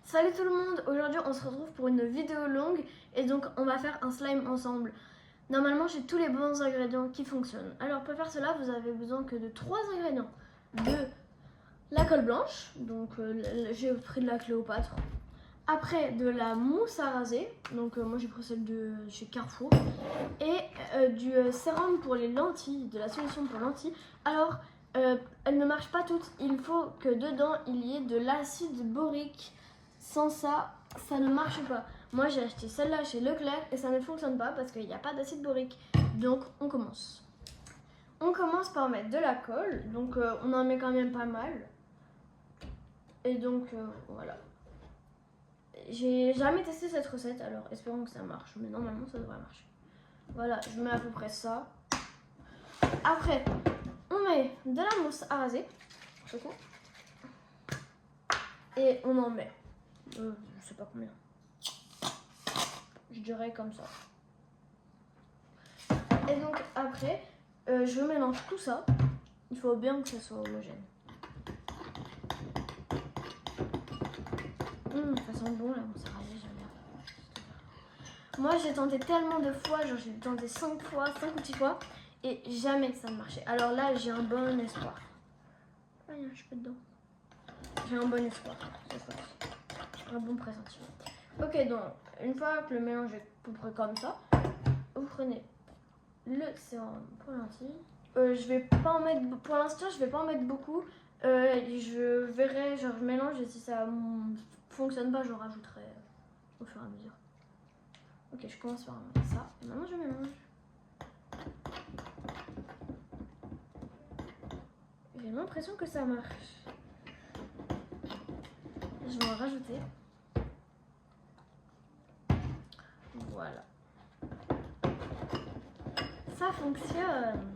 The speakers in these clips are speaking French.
Salut tout le monde, aujourd'hui on se retrouve pour une vidéo longue et donc on va faire un slime ensemble. Normalement j'ai tous les bons ingrédients qui fonctionnent. Alors pour faire cela vous avez besoin que de 3 ingrédients. De la colle blanche, donc j'ai pris de la Cléopâtre. Après de la mousse à raser, donc moi j'ai pris celle de chez Carrefour. Et du sérum pour les lentilles, de la solution pour lentilles. Alors elle ne marche pas toutes, il faut que dedans il y ait de l'acide borique. Sans ça, ça ne marche pas. Moi j'ai acheté celle-là chez Leclerc et ça ne fonctionne pas parce qu'il n'y a pas d'acide borique. Donc on commence. On commence par mettre de la colle, donc on en met quand même pas mal. Et donc voilà. J'ai jamais testé cette recette, alors espérons que ça marche, mais normalement ça devrait marcher. Voilà, je mets à peu près ça. Après, on met de la mousse à raser, et on en met, je sais pas combien, je dirais comme ça. Et donc après, je mélange tout ça. Il faut bien que ça soit homogène. Ça sent bon la mousse à raser, j'aime bien. Moi j'ai tenté tellement de fois, genre j'ai tenté 5 fois, 5 ou 6 fois, et jamais ça ne marchait. Alors là j'ai un bon espoir. Ah, il y a un cheveu dedans. J'ai un bon espoir cette fois-ci. J'ai un bon pressentiment. Ok, donc une fois que le mélange est à peu près comme ça, vous prenez le sérum pour lentilles. Je vais pas en mettre, pour l'instant je vais pas en mettre beaucoup. Je verrai, genre je mélange et si ça fonctionne pas, je rajouterai au fur et à mesure. Ok, je commence par mettre ça et maintenant je mélange. J'ai l'impression que ça marche. Je vais en rajouter. Voilà. Ça fonctionne.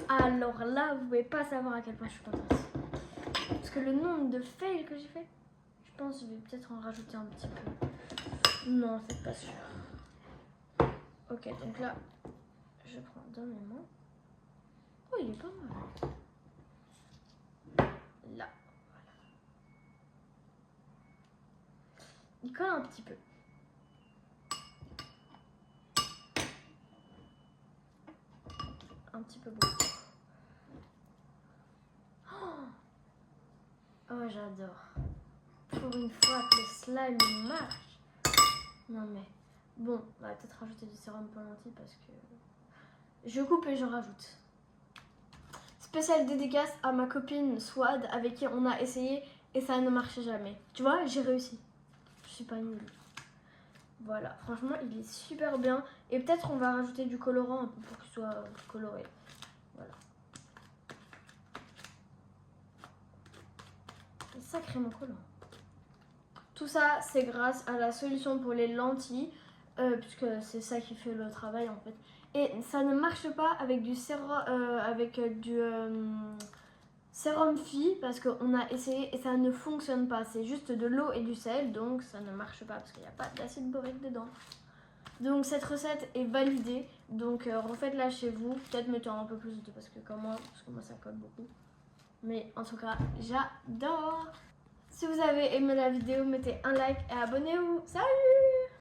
Alors là, vous pouvez pas savoir à quel point je suis contente. Parce que le nombre de fails que j'ai fait, je pense que je vais peut-être en rajouter un petit peu. Non, c'est pas sûr. Ok, donc là, je prends dans mes mains. Oh, il est pas mal. Là, voilà. Il colle un petit peu. Un petit peu beaucoup. Oh, j'adore. Pour une fois que le slime marche. Non mais, bon, on va peut-être rajouter du sérum pour lentilles parce que je coupe et je rajoute. Spéciale dédicace à ma copine Swad avec qui on a essayé et ça ne marchait jamais. Tu vois, j'ai réussi. Je suis pas nulle. Voilà, franchement, il est super bien. Et peut-être on va rajouter du colorant un peu pour qu'il soit coloré. Voilà. C'est sacrément colorant. Tout ça, c'est grâce à la solution pour les lentilles, puisque c'est ça qui fait le travail en fait. Et ça ne marche pas avec du sérum Phi, parce qu'on a essayé et ça ne fonctionne pas. C'est juste de l'eau et du sel, donc ça ne marche pas parce qu'il n'y a pas d'acide borique dedans. Donc cette recette est validée, donc refaites-la chez vous. Peut-être mettez un peu plus de parce que moi ça colle beaucoup. Mais en tout cas, j'adore. Si vous avez aimé la vidéo, mettez un like et abonnez-vous. Salut!